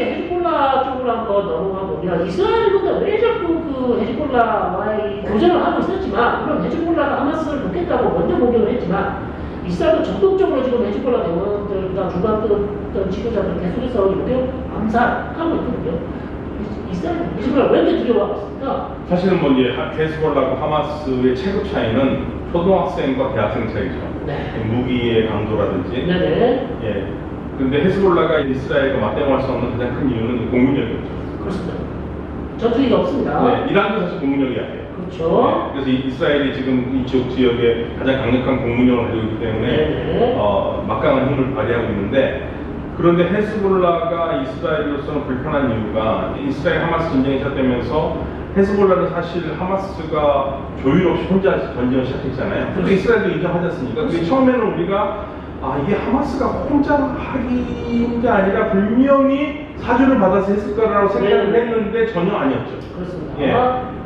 이제 헤즈볼라 쪽으로 한번 넘어가 보면 이스라엘보다 왜 자꾸 그 헤즈볼라와의 교전을 하고 있었지만 물론 헤즈볼라가 하마스를 돕겠다고 먼저 공격을 했지만 이스라엘도 적극적으로 지금 헤즈볼라 대원들과 주관했던 지도자들 계속해서 공격 암살하고 있거든요. 이스라엘 헤즈볼라 왜 이렇게 두려워하고 있습니까? 사실은 뭐 이제 헤즈볼라하고 하마스의 체급 차이는 초등학생과 대학생 차이죠. 네. 무기의 강도라든지. 네네. 예. 근데 헤즈볼라가 이스라엘과 맞대응할 수 없는 가장 큰 이유는 공군력이었죠. 그렇습니다. 전투기가 없습니다. 네, 이란도 사실 공군력이 약해요. 그렇죠. 네, 그래서 이스라엘이 지금 이쪽 지역에 가장 강력한 공군력을 가지고 있기 때문에 막강한 힘을 발휘하고 있는데 그런데 헤즈볼라가 이스라엘로서는 불편한 이유가 이스라엘 하마스 전쟁이 시작되면서 헤즈볼라는 사실 하마스가 조율 없이 혼자 전쟁을 시작했잖아요. 근데 이스라엘도 인정하지 않습니까? 근데 처음에는 우리가 이게 하마스가 혼자 하는 게 아니라 분명히 사주를 받아서 했을 거라고 생각을 했는데 전혀 아니었죠. 그렇습니다. 예.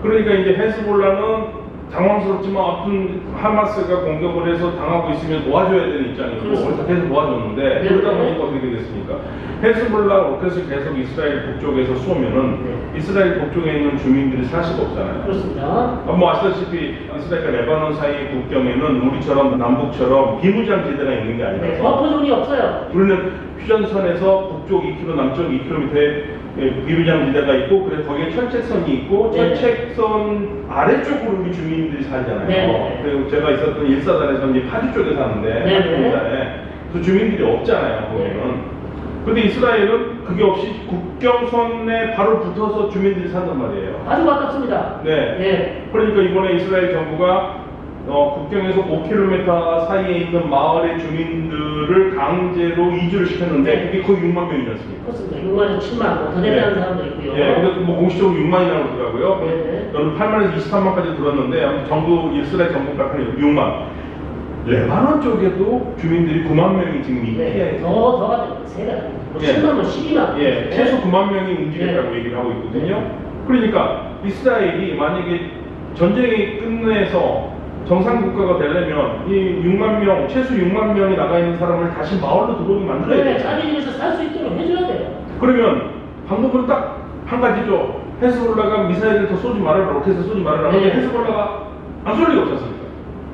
그러니까 이제 헤즈볼라는 당황스럽지만 어떤 하마스가 공격을 해서 당하고 있으면 도와줘야 되는 입장이고 그래서 계속 도와줬는데 그러다 보니까 어떻게 됐습니까? 헤즈볼라 로켓을 계속 이스라엘 북쪽에서 쏘면은 이스라엘 북쪽에 있는 주민들이 살 수가 없잖아요. 그렇습니다. 뭐 아시다시피 이스라엘과 레바논 사이 국경에는 우리처럼 남북처럼 비무장지대가 있는 게 아니라서 버퍼존이 없어요. 우리는 휴전선에서 북쪽 2km, 남쪽 2km에 비무장지대가 있고 그래서 거기에 철책선이 있고 철책선 아래쪽으로 우리 주민들이 살잖아요. 네. 그리고 제가 있었던 일사단에서 이제 파주 쪽에 사는데 파주공단에 그 주민들이 없잖아요. 거기는. 근데 이스라엘은 그게 없이 국경선에 바로 붙어서 주민들이 산단 말이에요. 아주 가깝습니다. 네. 네. 그러니까 이번에 이스라엘 정부가 국경에서 5km 사이에 있는 마을의 주민들을 강제로 이주를 시켰는데 그게 거의 6만 명이지 않습니까? 그렇습니다. 6만에서 7만 더 되는 사람도 있고요. 네, 근데 뭐 공식적으로 6만이라고 그러더라고요. 네. 저는 8만에서 23만까지 들었는데 아무튼 정부 이스라엘 정부 발표는 6만. 레바논 쪽에도 주민들이 9만 명이 지금 이 피해에 더가 됩니다. 세가 뭐 10만 원, 12만. 예, 최소 9만 명이 움직였다고 얘기를 하고 있거든요. 그러니까 이스라엘이 만약에 전쟁이 끝내서 정상 국가가 되려면 이 6만 명, 최소 6만 명이 나가 있는 사람을 다시 마을로 들어오게 만들어야 돼요. 자기 집에서 살 수 있도록 해줘야 돼요. 그러면 방법은 딱 한 가지죠. 헤즈볼라가 미사일을 더 쏘지 말아라, 로켓을 쏘지 말아라. 근데 헤즈볼라가 안 쏠 리가 없지 않습니까?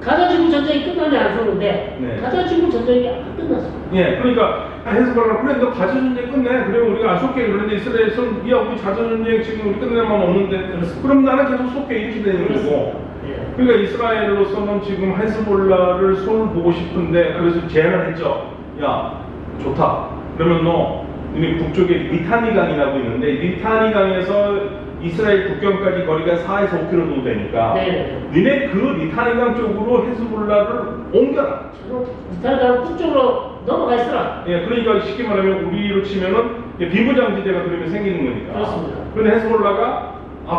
가자지구 전쟁이 끝나면 안 쏘는데 가자지구 전쟁이 안 끝났어요. 예, 그러니까 헤즈볼라가 그래 너 가자전쟁 끝내. 그러면 우리가 안 쏠게. 그런데 이스라엘은 야 우리 가자전쟁 지금 우리 끝낼 마음 없는데 그럼 나는 계속 쏠게 이렇게 되는 거고. 그러니까 이스라엘로서는 지금 헤즈볼라를 손을 보고 싶은데 그래서 제안을 했죠. 야 좋다. 그러면 너네 북쪽에 리타니 강이라고 있는데 리타니 강에서 이스라엘 국경까지 거리가 4에서 5km 정도 되니까 니네 그 리타니 강 쪽으로 헤즈볼라를 옮겨라. 리타니 강 북쪽으로 넘어가 있어라. 예, 그러니까 쉽게 말하면 우리로 치면은 비무장지대가 그러면 생기는 거니까. 그렇습니다. 근데 헤즈볼라가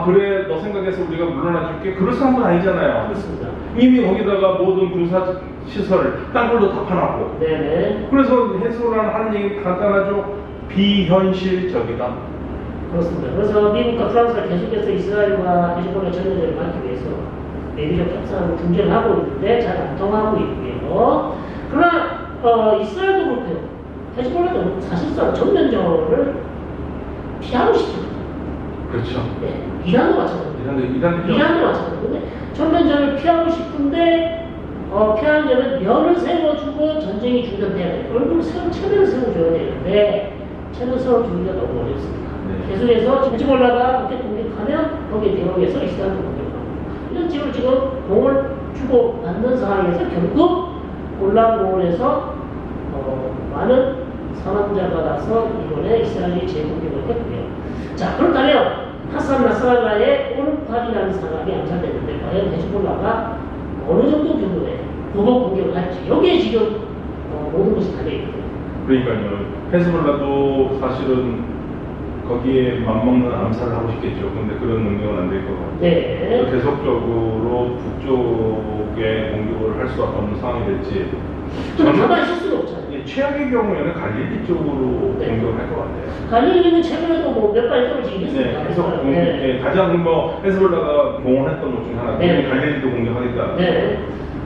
그래 너 생각해서 우리가 물러나줄게 그럴 사람은 아니잖아요. 그렇습니다. 이미 거기다가 모든 군사 시설 땅굴도 다 파놨고 네네. 그래서 헤즈볼라는 하는 얘기 간단하죠. 비현실적이다. 그렇습니다. 그래서 미국과 프랑스가 계속해서 이스라엘과 헤즈볼라 전쟁을 막기 위해서 내부적 협상을 중재하고 있는데 잘 안 통하고 있고요. 그러나 이스라엘도 그렇고요. 헤즈볼라도 사실상 전면전을 피하고 싶습니다. 그렇죠. 네, 이란도 마찬가지입니다. 이란도 마찬가지인데 전면전을 피하고 싶은데 피하는 점은 면을 세워주고 전쟁이 중단돼야 돼요. 얼굴 체면을 세워줘야 되는데 체면 세워주기가 너무 어렵습니다. 계속해서 헤즈볼라가 로켓 공격하면 거기에 대응해서 이스라엘도 공격하고 이런 식으로 지금 공을 주고 받는 상황에서 결국 골란공원에서 많은 사망자가 나서 이번에 이스라엘이 재공격을 했고요. 자, 그렇다면 하산 나스랄라의 오른팔이라는 사람이 암살됐는데 과연 헤즈볼라가 어느 정도 규모의 보복 공격을 할지 여기에 지금 모든 것이 달려있거든요. 그러니까요. 헤즈볼라도 사실은 거기에 맞먹는 암살을 하고 싶겠죠. 근데 그런 능력은 안 될 것 같아요. 네. 계속적으로 북쪽에 공격을 할 수밖에 없는 상황이 될지. 저는 가만히 있을 수는 없잖아요. 최악의 경우에는 갈릴리 쪽으로 공격을 할 것 같아요. 갈릴리는 최근에도 뭐 몇 발 떨어지긴 했습니다. 네, 계속 가장 헤즈볼라가 공헌했던 것 중에 하나가 갈릴리도 공격하겠다. 네.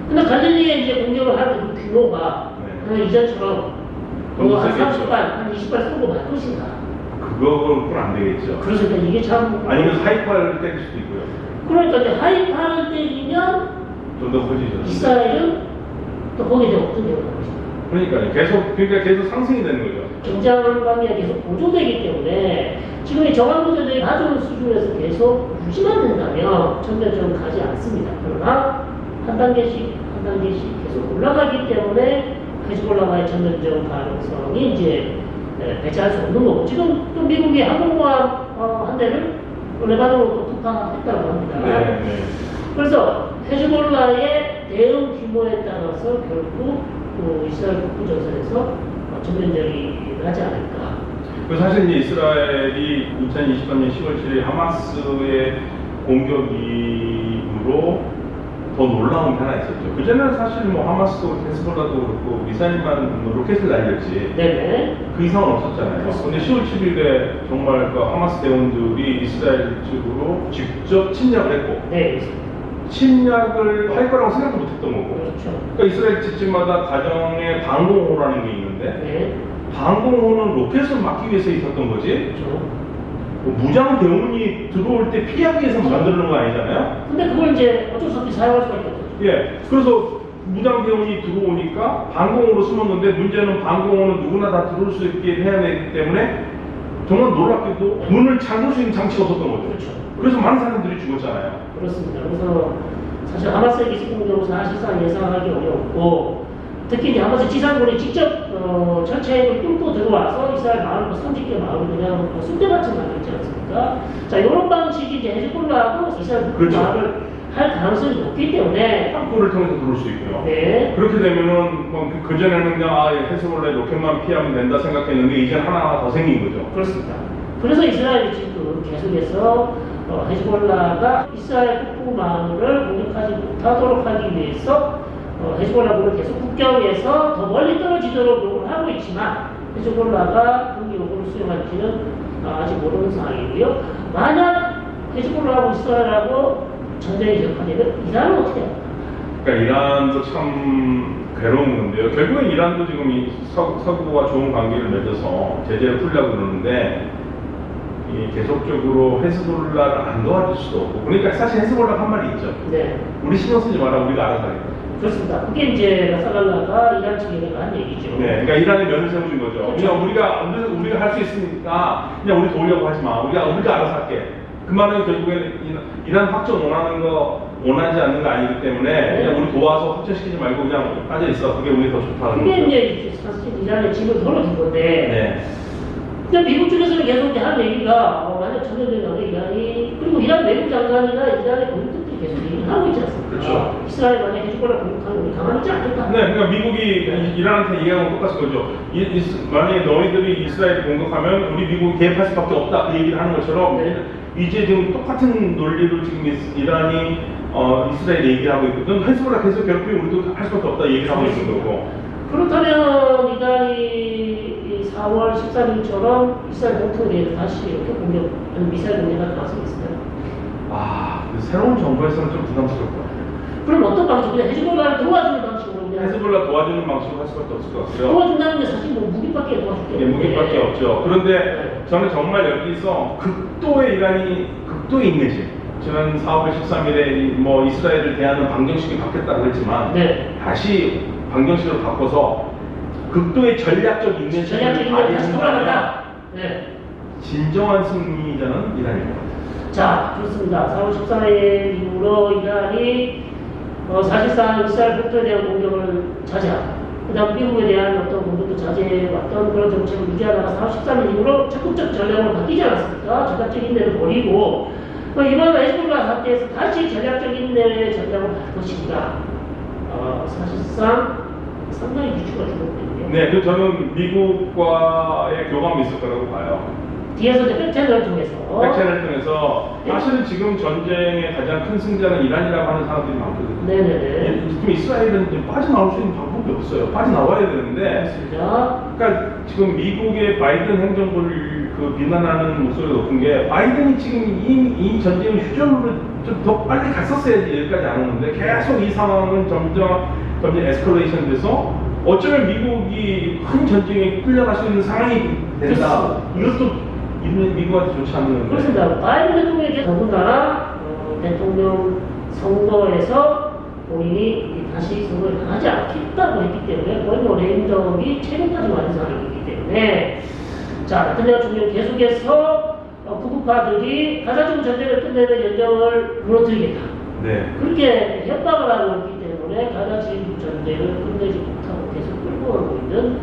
근데 갈릴리에 이제 공격을 하는 그 규모가 이전처럼 한 30발, 한 20발 쏘고 말 것인가. 그거는 안 되겠죠. 그래서 이게 참 아니면 하이파를 때릴 수도 있고요. 그러니까 이제 하이파를 때리면 좀 더 커지죠. 이스라엘은 또 거기에 대해 어떤 대응을 하고 있습니다. 그러니까 계속 상승이 되는 거죠. 긴장 관계가 계속 고조되기 때문에 지금 이 정황부들이 가져온 수준에서 계속 유지만 된다면 전면적으로 가지 않습니다. 그러나 한 단계씩 계속 올라가기 때문에 헤즈볼라와의 전면적 가능성이 이제 배제할 수 없는 거고 지금 또 미국이 항공모함 한 대를 레바논으로 또 투파했다고 합니다. 네. 그래서 헤즈볼라의 대응 규모에 따라서 결국 이스라엘 북부 전선에서 전면적이 나지 않을까. 사실 이제 이스라엘이 2023년 10월 7일 하마스의 공격 이후로 더 놀라운 게 하나 있었죠. 그전에는 사실 뭐 하마스도 헤즈볼라도 그렇고 미사일만 로켓을 날렸지. 네네. 그 이상은 없었잖아요. 근데 10월 7일에 정말 그 하마스 대원들이 이스라엘 측으로 직접 침략을 했고. 네. 침략을 할 거라고 생각도 못했던 거고. 그렇죠. 그러니까 이스라엘 집집마다 가정에 방공호라는 게 있는데 네. 방공호는 로켓을 막기 위해서 있었던 거지. 그렇죠. 무장 대원이 들어올 때 피하기 위해서 만드는 거 아니잖아요. 근데 그걸 이제 어쩔 수 없이 사용할 수밖에 없죠. 예. 그래서 무장 대원이 들어오니까 방공호로 숨었는데 문제는 방공호는 누구나 다 들어올 수 있게 해야 되기 때문에 정말 놀랍게도 문을 잠글 수 있는 장치가 없었던 거죠. 그렇죠. 그래서 많은 사람들이 죽었잖아요. 그렇습니다. 그래서 사실 하마스의 기습 공격은 사실상 예상하기 어렵고 특히 이제 하마스 지상군이 직접 철책을 뚫고 들어와서 이스라엘 마을, 선지계 마을을 그냥 쑥대밭이 만들지 않습니까? 자, 이런 방식이 이제 헤즈볼라하고 이스라엘 그렇죠. 마을을 할 가능성이 높기 때문에 땅굴을 통해서 들어올 수 있고요. 네. 그렇게 되면은 그전에는 그냥 헤즈볼라의 로켓만 피하면 된다 생각했는데 이제 하나 더 생긴 거죠. 그렇습니다. 그래서 이스라엘이 지금 계속해서 헤즈볼라가 이스라엘 북부 마을을 공격하지 못하도록 하기 위해서 헤즈볼라군을 계속 국경에서 더 멀리 떨어지도록 요구를 하고 있지만 헤즈볼라가 그 요구를 수용할지는 아직 모르는 상황이고요. 만약 헤즈볼라하고 이스라엘하고 전쟁이 시작하면 이란은 어떻게 할까? 그러니까 이란도 참 괴로운 건데요. 결국엔 이란도 지금 이 서구와 좋은 관계를 맺어서 제재를 풀려고 그러는데 이 계속적으로 헤즈볼라를 안 도와줄 수도 없고 그러니까 사실 헤즈볼라가 한 말이 있죠. 네. 우리 신경 쓰지 마라. 우리가 알아서 하겠다. 그렇습니다. 그게 이제 나사랄라가 이란 측에다가 한 얘기죠. 네, 그러니까 이란의 면을 세워준 거죠. 그렇죠. 그냥 우리가 할 수 있으니까 그냥 우리 도우려고 하지 마. 우리가 알아서 할게. 그 말은 결국에는 이란 확정 원하지 않는 거 아니기 때문에 그냥 우리 도와서 확정시키지 말고 그냥 빠져 있어. 그게 우리 더 좋다는 그게 거죠. 이제 사실 이란의 짐을 덜어준 건데. 네. 근데 미국 쪽에서는 계속 한 얘기가 만약 전쟁이 나면 이란이 그리고 이란 외국 장관이나 이란의 공격들이 계속 얘기를 하고 있지 않습니까? 그렇죠. 이스라엘 만약 헤즈볼라 공격하면 우리 가만히 있지 않겠다. 네, 그러니까 미국이 이란한테 얘기하고 똑같은 거죠. 만약에 너희들이 이스라엘 공격하면 우리 미국이 개입할 수밖에 없다 그 얘기를 하는 것처럼 네. 이제 지금 똑같은 논리로 지금 이란이 이스라엘 얘기하고 있거든. 헤즈볼라 계속 괴롭히면 우리도 할 수밖에 없다 얘기를 하고 있는 거고. 그렇다면 이란이 4월 13일처럼 이스라엘 본토에 다시 이렇게 미사일 공격할 가능성이 있을까요? 그 새로운 정부에서는 좀 부담스러울 것 같아요. 그럼 어떤 방식으로 헤즈볼라를 도와주는 방식으로 그냥 헤즈볼라 도와주는 방식으로 할 수밖에 없을 것 같고요. 도와준다는 게 사실 뭐 무기밖에 도와줄 게 예, 무기밖에 없죠. 그런데 저는 정말 여기서 극도의 있는 집. 지난 4월 13일에 뭐 이스라엘을 대하는 방정식이 바뀌었다고 했지만 네. 다시 방정식으로 바꿔서 극도의 전략적 인내심을 전략적인 걸 다시 발휘한다면 돌아간다. 네. 진정한 승리자는 이란일 것 같아요. 자, 그렇습니다. 4월 14일 이후로 이란이 사실상 이스라엘 본토에 대한 공격을 자제하고 그 다음 미국에 대한 어떤 공격도 자제해왔던 그런 정책을 유지하다가 4월 13일 이후로 적극적 전략으로 바뀌지 않았습니까? 전략적인 인내를 버리고 이번 헤즈볼라 사태에서 다시 전략적인 인내의 전략을 할 것인가 사실상 상당히 유추가 되거든요. 네, 저는 미국과의 교감이 있을 거라고 봐요. 뒤에서 이제 백채널을 통해서 백채널을 통해서 사실은 지금 전쟁의 가장 큰 승자는 이란이라고 하는 사람들이 많거든요. 네네네. 지금 이스라엘은 이제 빠져나올 수 있는 방법이 없어요. 빠져나와야 되는데 맞습니다. 그러니까 지금 미국의 바이든 행정부를 비난하는 목소리가 높은 게 바이든이 지금 이 전쟁을 휴전으로 좀 더 빨리 갔었어야지 여기까지 안 오는데 계속 이 상황은 점점 에스컬레이션 돼서 어쩌면 미국이 큰 전쟁에 끌려갈 수 있는 상황이 된다. 미국한테 좋지 않는. 그렇습니다. 바이든 대통령이 더군다나 대통령 선거에서 본인이 다시 선거를 하지 않겠다고 했기 때문에 거의 뭐 레임덕이 최근까지 완성하기 때문에 자, 네타냐후 총리 계속해서 구급파들이 가자지구 전쟁을 끝내는 연정을 무너뜨리겠다. 네. 그렇게 협박을 하고 있기 때문에 가자지구 전쟁을 끝내지 못하고 계속 끌고 가고 있는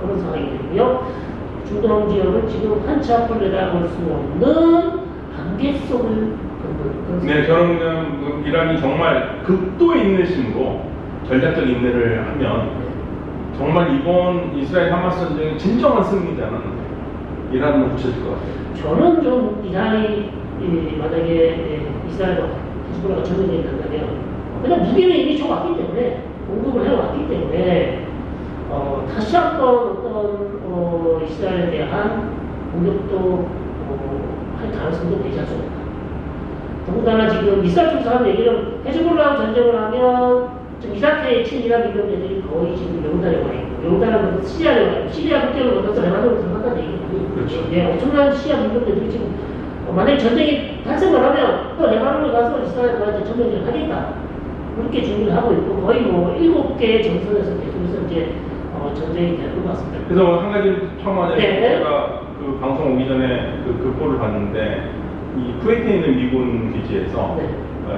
그런 상황이 되고요. 중동 지역은 지금 한치 앞을 내다볼 수 없는 한계 속을 걷는 네, 저는 그냥 이란이 정말 극도 인내심으로 전략적 인내를 하면 정말 이번 이스라엘 하마스 전쟁의 진정한 승리자는 이란으로 붙여질 것 같아요. 저는 좀 이란이 만약에 이스라엘과 히즈볼라가 전쟁이 된다면 그냥 무기는 이미 줘왔기 때문에 공급을 해왔기 때문에 다시 한번 어떤 이스라엘에 대한 공격도 할 가능성도 되지 않습니까? 더군다나 지금 이스라엘 쪽에서 하는 얘기는 히즈볼라와 전쟁을 하면 지금 이라크의 친이란 민병대들이 거의 지금 요르단에 와 있고 요르단은 시리아에 와 있고 시리아 국경을 건너서 레바논으로 들어간다는 얘기거든요. 그렇죠. 네, 엄청난 시리아 민병대들이 지금 만약에 전쟁이 발생을 하면 또 레바논에 가서 이스라엘과의 전쟁을 하겠다. 그렇게 준비를 하고 있고 거의 뭐 7개의 전선에서 계속해서 이제 전쟁이 될 것 같습니다. 그래서 한 가지 처음 하자 네. 제가 그 방송 오기 전에 그 꼴을 봤는데 이 쿠웨이트에 있는 미군 기지에서 네.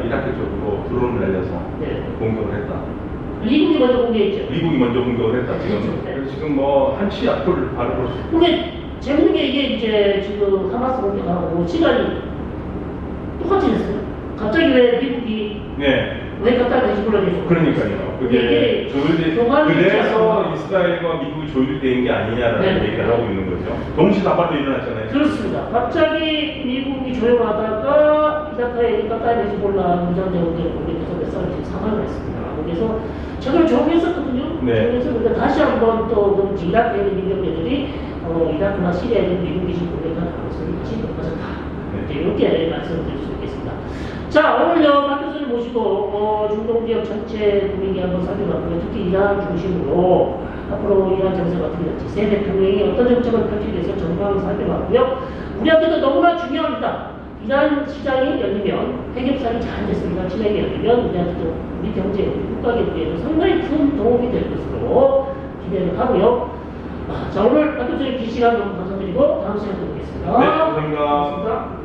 이라크 쪽으로 드론을 날려서 네. 공격을 했다. 미국이 먼저 공개했죠. 미국이 먼저 공격을 했다. 지금 그렇죠. 네. 그래서 지금 뭐 한치 앞을 바라볼 수 있고. 근데 재밌는 게 이게 이제 지금 하마스 공격하고 시간이 똑같이 됐어요. 갑자기 왜 미국이 네. 왜 갖다 히즈볼라를 해줘? 그러니까요. 그게 이게 조율돼 교환이 있지 그래서 않습니까? 이스라엘과 미국이 조율된 게 아니냐라는 네. 얘기를 하고 있는 거죠. 동시 다발도 일어났잖아요. 그렇습니다. 갑자기 미국이 조용하다가 이라크에 까따리 히즈볼라 무장대원들을 공격해서 몇 사람이 지금 사망을 했습니다. 그래서 저걸 조용했었거든요. 네. 그래서 근데 다시 한번 또 이라크에 있는 민병대들이 이라크나 시리아에 있는 미국이 지금 공격할 가능성이 다시 높아졌다. 네. 이렇게 말씀드릴 수 있겠습니다. 자, 오늘요, 박 교수를 모시고, 중동 지역 전체 분위기 한번 살펴봤고요. 특히 이란 중심으로 앞으로 이란 정세가 어떻게 될지, 새 대통령이 어떤 정책을 펼치게 돼서 전망을 살펴봤고요. 우리한테도 너무나 중요합니다. 이란 시장이 열리면, 폐격살이 잘 돼서 이란 시장이 열리면, 우리한테도 우리 경제, 우리 국가 경제에도 상당히 큰 도움이 될 것으로 기대를 하고요. 자, 오늘 박 교수님 긴 시간 너무 감사드리고, 다음 시간에 뵙겠습니다. 네, 감사합니다. 고맙습니다.